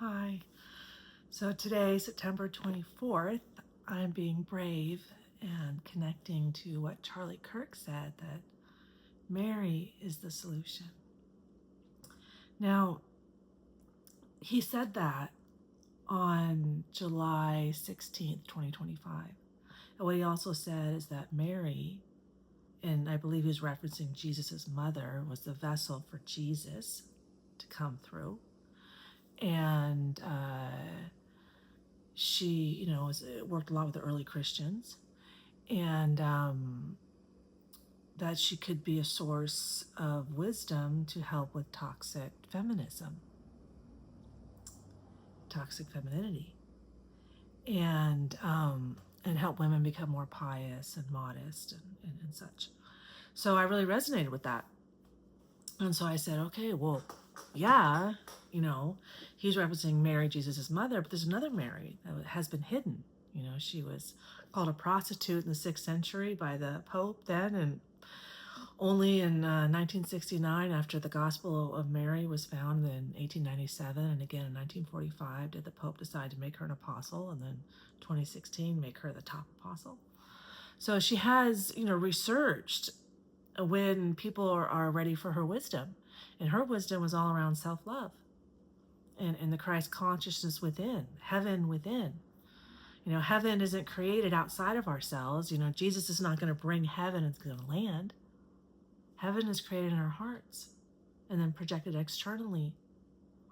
Hi. So today, September 24th, I'm being brave and connecting to what Charlie Kirk said, that Mary is the solution. Now, he said that on July 16th, 2025. And what he also said is that Mary, and I believe he was referencing Jesus's mother, was the vessel for Jesus to come through. And she, worked a lot with the early Christians, and that she could be a source of wisdom to help with toxic feminism, toxic femininity, and help women become more pious and modest and such. So I really resonated with that. And so I said, okay, well, yeah, he's referencing Mary, Jesus's mother, but there's another Mary that has been hidden. She was called a prostitute in the 6th century by the Pope then, and only in 1969, after the Gospel of Mary was found in 1897, and again in 1945, did the Pope decide to make her an apostle, and then 2016 make her the top apostle. So she has, resurged when people are ready for her wisdom. And her wisdom was all around self-love and the Christ consciousness within, heaven within. Heaven isn't created outside of ourselves. Jesus is not going to bring heaven into the land. Heaven is created in our hearts and then projected externally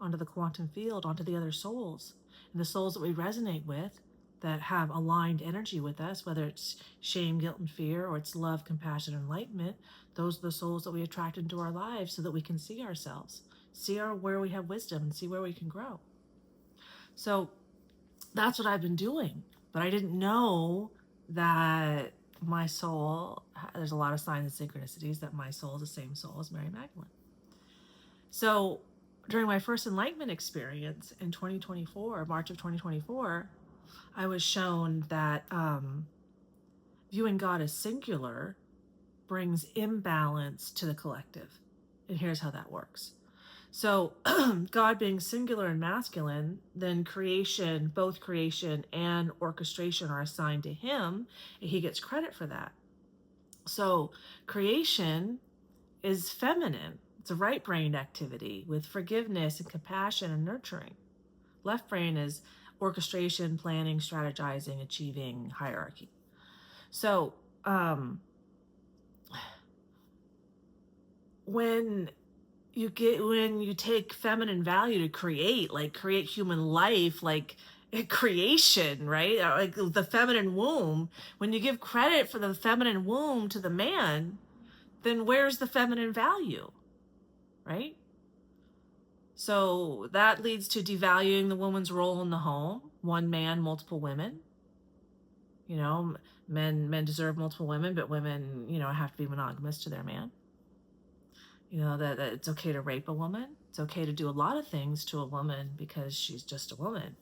onto the quantum field, onto the other souls. And the souls that we resonate with, that have aligned energy with us, whether it's shame, guilt, and fear, or it's love, compassion, and enlightenment, those are the souls that we attract into our lives so that we can see ourselves, see where we have wisdom, and see where we can grow. So that's what I've been doing. But I didn't know that my soul, there's a lot of signs and synchronicities that my soul is the same soul as Mary Magdalene. So during my first enlightenment experience in 2024, March of 2024, I was shown that viewing God as singular brings imbalance to the collective. And here's how that works. So God being singular and masculine, then creation, both creation and orchestration are assigned to him, and he gets credit for that. So creation is feminine. It's a right-brained activity with forgiveness and compassion and nurturing. Left brain is orchestration, planning, strategizing, achieving, hierarchy. So when you take feminine value to create human life, like creation, right? Like the feminine womb, when you give credit for the feminine womb to the man, then where's the feminine value, right? So that leads to devaluing the woman's role in the home. One man, multiple women. Men deserve multiple women, but women, have to be monogamous to their man. That it's okay to rape a woman. It's okay to do a lot of things to a woman because she's just a woman.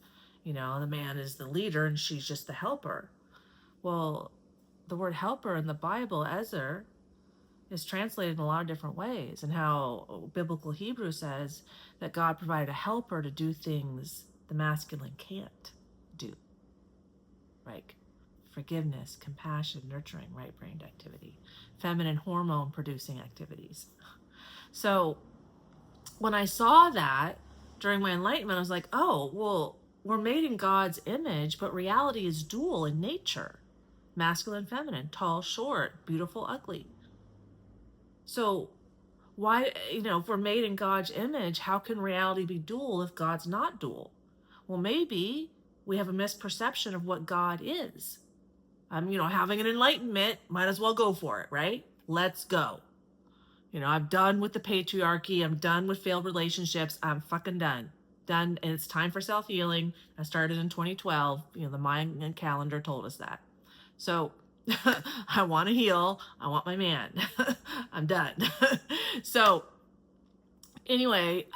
The man is the leader and she's just the helper. Well, the word helper in the Bible, Ezer, is translated in a lot of different ways, and how biblical Hebrew says that God provided a helper to do things the masculine can't do. Like forgiveness, compassion, nurturing, right-brained activity, feminine hormone-producing activities. So when I saw that during my enlightenment, I was like, oh, well, we're made in God's image, but reality is dual in nature. Masculine, feminine, tall, short, beautiful, ugly. So why, if we're made in God's image, how can reality be dual if God's not dual? Well, maybe we have a misperception of what God is. Having an enlightenment, might as well go for it, right? Let's go. I'm done with the patriarchy. I'm done with failed relationships. I'm fucking done. Done. And it's time for self-healing. I started in 2012. The Mayan calendar told us that. So I want to heal. I want my man. I'm done. So anyway,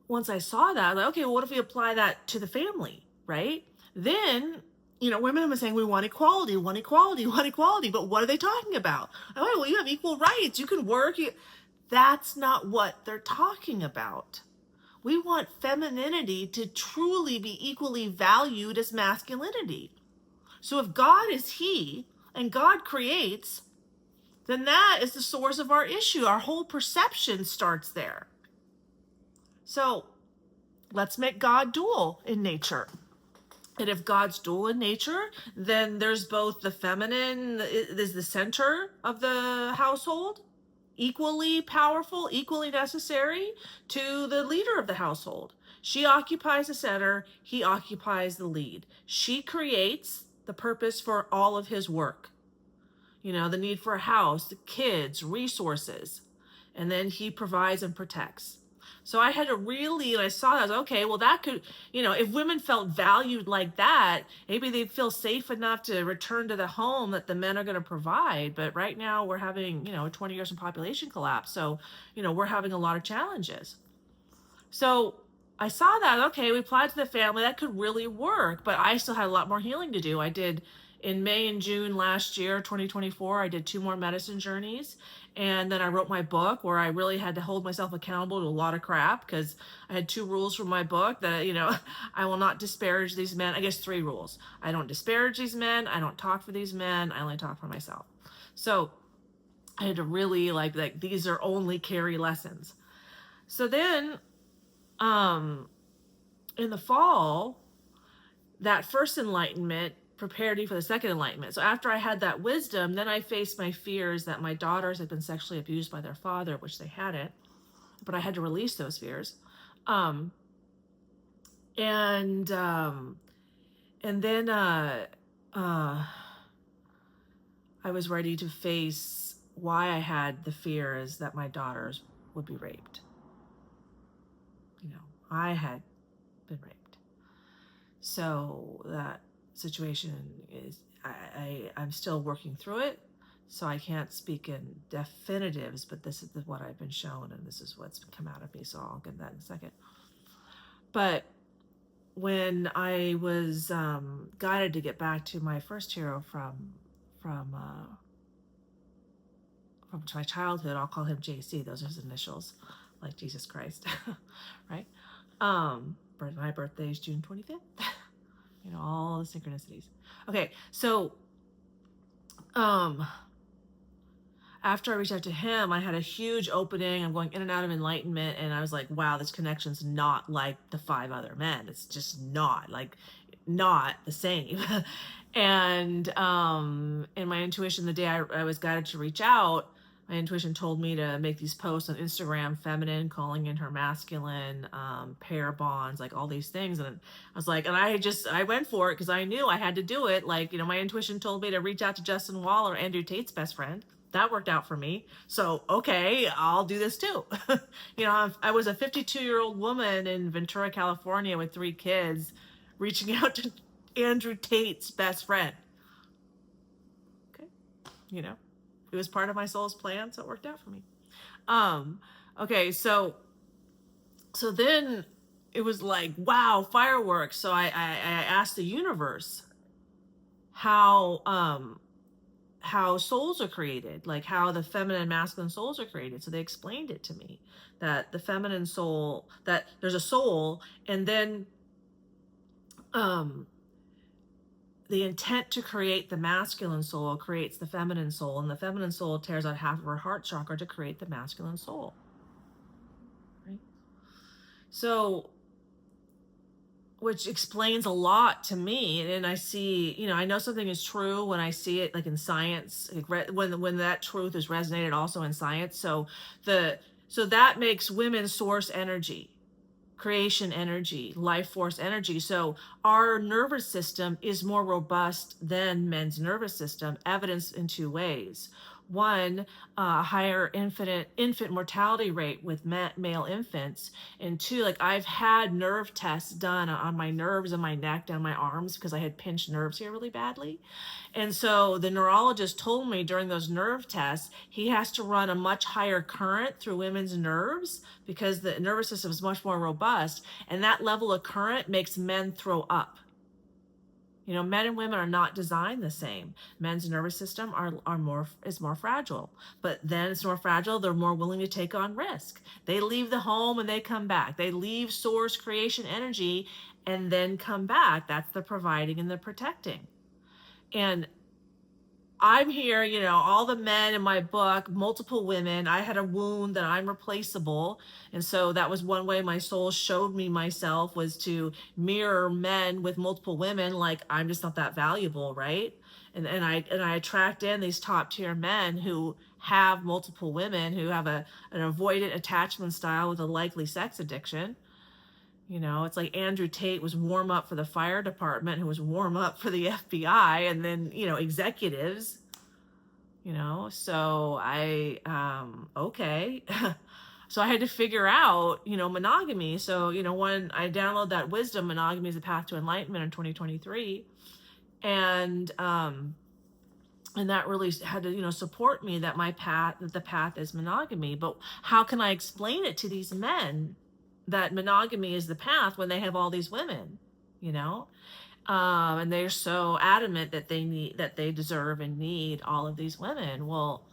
once I saw that, I was like, okay, well, what if we apply that to the family, right? Then, women have been saying we want equality, but what are they talking about? Oh, well, you have equal rights. You can work. That's not what they're talking about. We want femininity to truly be equally valued as masculinity. So if God is he and God creates, then that is the source of our issue. Our whole perception starts there. So let's make God dual in nature. And if God's dual in nature, then there's both the feminine is the center of the household, equally powerful, equally necessary to the leader of the household. She occupies the center, he occupies the lead. She creates the purpose for all of his work. You know, the need for a house, the kids, resources. And then he provides and protects. So I had to really, and I saw that, I was okay, well that could, if women felt valued like that, maybe they'd feel safe enough to return to the home that the men are going to provide. But right now we're having, 20 years of population collapse. So, we're having a lot of challenges. So I saw that, okay, we applied to the family, that could really work, but I still had a lot more healing to do. I did in May and June last year, 2024, I did 2 more medicine journeys. And then I wrote my book where I really had to hold myself accountable to a lot of crap because I had 2 rules from my book that, I will not disparage these men. I guess 3 rules. I don't disparage these men. I don't talk for these men. I only talk for myself. So I had to really like these are only Carrie lessons. So then, in the fall, that first enlightenment prepared me for the second enlightenment. So after I had that wisdom, then I faced my fears that my daughters had been sexually abused by their father, which they hadn't, but I had to release those fears. And then I was ready to face why I had the fears that my daughters would be raped. I had been raped. So that situation is, I'm still working through it. So I can't speak in definitives, but this is what I've been shown and this is what's come out of me. So I'll get that in a second. But when I was guided to get back to my first hero from my childhood, I'll call him JC. Those are his initials, like Jesus Christ, right? My birthday is June 25th. All the synchronicities. Okay, so after I reached out to him, I had a huge opening. I'm going in and out of enlightenment, and I was like, wow, this connection's not like the 5 other men. It's just not the same. And in my intuition, the day I was guided to reach out, my intuition told me to make these posts on Instagram, feminine, calling in her masculine, pair bonds, like all these things. And I was like, and I went for it because I knew I had to do it. Like, my intuition told me to reach out to Justin Waller, Andrew Tate's best friend. That worked out for me. So, okay, I'll do this too. I was a 52-year-old woman in Ventura, California with 3 kids reaching out to Andrew Tate's best friend. Okay. It was part of my soul's plan, so it worked out for me. Okay, so then it was like, wow, fireworks. So I asked the universe how souls are created, like how the feminine and masculine souls are created. So they explained it to me that the feminine soul, that there's a soul, and then the intent to create the masculine soul creates the feminine soul, and the feminine soul tears out half of her heart chakra to create the masculine soul. Right? So, which explains a lot to me. And I see, I know something is true when I see it, like in science, when that truth is resonated also in science. So that makes women source energy, creation energy, life force energy. So our nervous system is more robust than men's nervous system, evidenced in 2 ways. One, higher infant mortality rate with male infants. And 2, like I've had nerve tests done on my nerves and my neck, down my arms, because I had pinched nerves here really badly. And so the neurologist told me during those nerve tests, he has to run a much higher current through women's nerves because the nervous system is much more robust. And that level of current makes men throw up. You know, men and women are not designed the same. Men's nervous system is more fragile, but then it's more fragile. They're more willing to take on risk. They leave the home and they come back. They leave source creation energy and then come back. That's the providing and the protecting. And I'm here, you know, all the men in my book, multiple women. I had a wound that I'm replaceable. And so that was one way my soul showed me myself, was to mirror men with multiple women. Like, I'm just not that valuable, right? And I attract in these top tier men who have multiple women, who have an avoidant attachment style with a likely sex addiction. You know, it's like Andrew Tate was warm up for the fire department, who was warm up for the FBI, and then, you know, executives, you know. So okay. So I had to figure out, you know, monogamy. So, you know, when I download that wisdom, Monogamy is the Path to Enlightenment in 2023. And that really had to, you know, support me that the path is monogamy. But how can I explain it to these men that monogamy is the path when they have all these women, you know? And they're so adamant that they deserve and need all of these women. Well,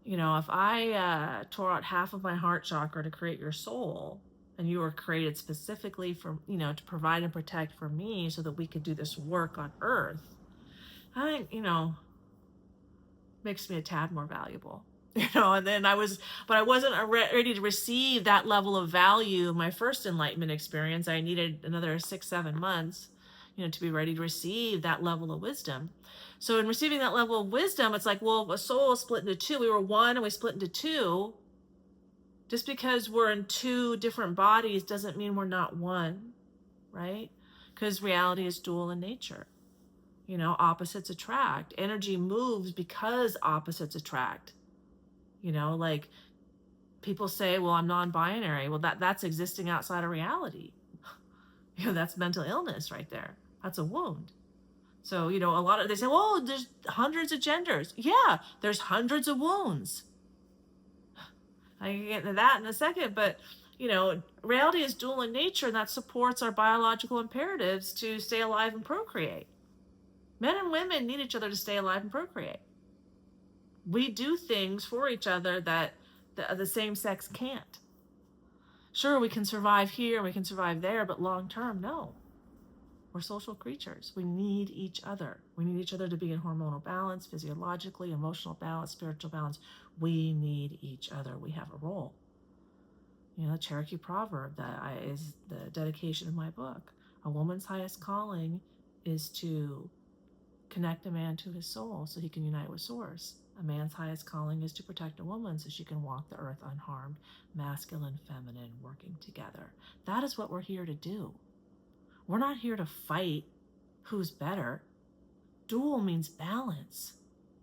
you know, if I tore out half of my heart chakra to create your soul, and you were created specifically for, you know, to provide and protect for me so that we could do this work on earth, I think, you know, makes me a tad more valuable. You know, and then but I wasn't ready to receive that level of value. My first enlightenment experience, I needed another 6-7 months, you know, to be ready to receive that level of wisdom. So in receiving that level of wisdom, it's like, well, a soul is split into two. We were one and we split into two. Just because we're in two different bodies doesn't mean we're not one, right? Because reality is dual in nature. You know, opposites attract. Energy moves because opposites attract. You know, like people say, well, I'm non-binary. Well, that's existing outside of reality. You know, that's mental illness right there. That's a wound. So, you know, they say, well, there's hundreds of genders. Yeah, there's hundreds of wounds. I can get into that in a second, but, you know, reality is dual in nature, and that supports our biological imperatives to stay alive and procreate. Men and women need each other to stay alive and procreate. We do things for each other that the same sex can't. Sure, we can survive here, we can survive there, but long term, no. We're social creatures. We need each other. We need each other to be in hormonal balance, physiologically, emotional balance, spiritual balance. We need each other. We have a role. You know, the Cherokee proverb that is the dedication of my book. A woman's highest calling is to connect a man to his soul so he can unite with source. A man's highest calling is to protect a woman so she can walk the earth unharmed, masculine, feminine, working together. That is what we're here to do. We're not here to fight who's better. Dual means balance.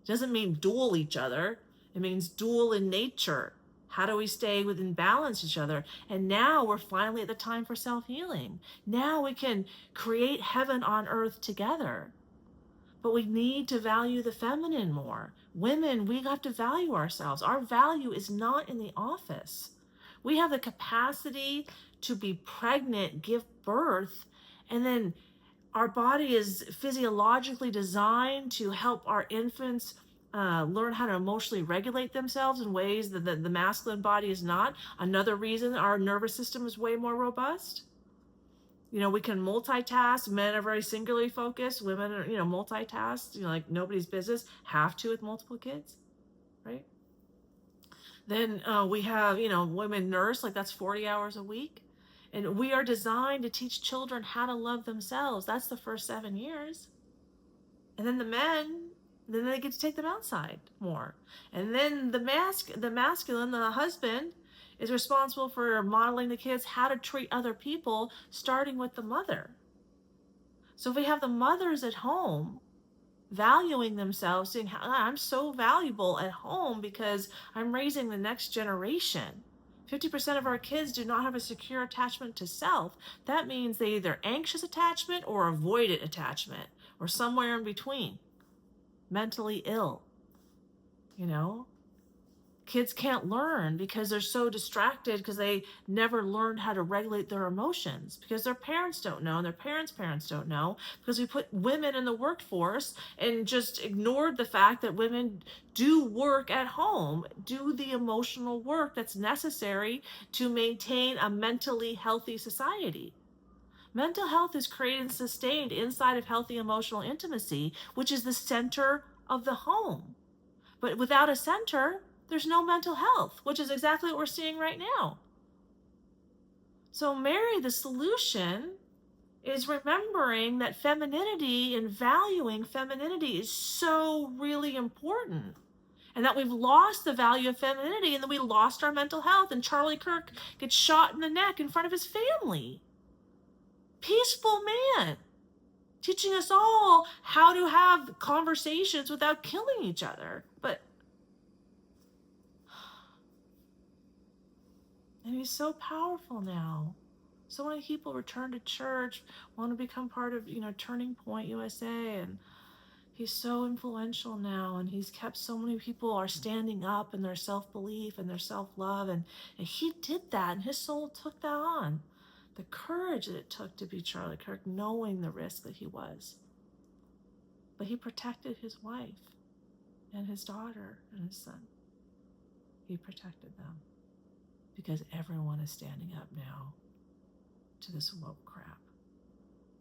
It doesn't mean duel each other. It means dual in nature. How do we stay within balance each other? And now we're finally at the time for self-healing. Now we can create heaven on earth together. But we need to value the feminine more. Women, we have to value ourselves. Our value is not in the office. We have the capacity to be pregnant, give birth, and then our body is physiologically designed to help our infants learn how to emotionally regulate themselves in ways that the masculine body is not. Another reason our nervous system is way more robust. You know, we can multitask. Men are very singularly focused. Women are, you know, multitask, you know, like nobody's business. Have to with multiple kids, right? Then we have, you know, women nurse, like that's 40 hours a week. And we are designed to teach children how to love themselves. That's the first 7 years. And then the men, then they get to take them outside more. And then the masculine, the husband, is responsible for modeling the kids how to treat other people, starting with the mother. So if we have the mothers at home valuing themselves, saying, I'm so valuable at home because I'm raising the next generation. 50% of our kids do not have a secure attachment to self. That means they either anxious attachment or avoidant attachment, or somewhere in between. Mentally ill, you know? Kids can't learn because they're so distracted because they never learned how to regulate their emotions because their parents don't know and their parents don't know, because we put women in the workforce and just ignored the fact that women do work at home, do the emotional work that's necessary to maintain a mentally healthy society. Mental health is created and sustained inside of healthy emotional intimacy, which is the center of the home. But without a center, there's no mental health, which is exactly what we're seeing right now. So, Mary, the solution is remembering that femininity and valuing femininity is so really important. And that we've lost the value of femininity and that we lost our mental health. And Charlie Kirk gets shot in the neck in front of his family. Peaceful man, teaching us all how to have conversations without killing each other. And he's so powerful now. So many people return to church, want to become part of, Turning Point USA, and he's so influential now, and he's kept so many people are standing up in their self-belief and their self-love, and he did that, and his soul took that on. The courage that it took to be Charlie Kirk, knowing the risk that he was. But he protected his wife and his daughter and his son. He protected them because everyone is standing up now to this woke crap.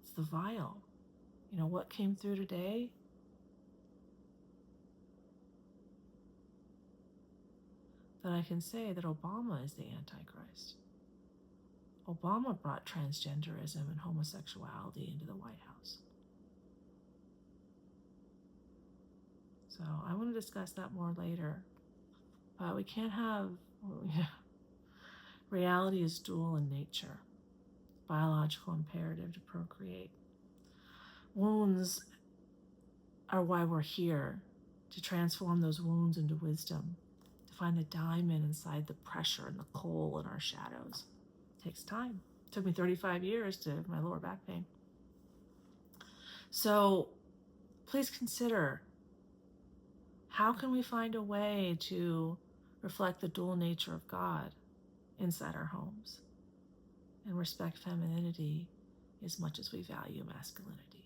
It's the vile. What came through today? That I can say that Obama is the Antichrist. Obama brought transgenderism and homosexuality into the White House. So I want to discuss that more later. But we can't have, reality is dual in nature. Biological imperative to procreate. Wounds are why we're here, to transform those wounds into wisdom, to find the diamond inside the pressure and the coal in our shadows. It takes time. It took me 35 years to my lower back pain. So please consider, how can we find a way to reflect the dual nature of God inside our homes and respect femininity as much as we value masculinity?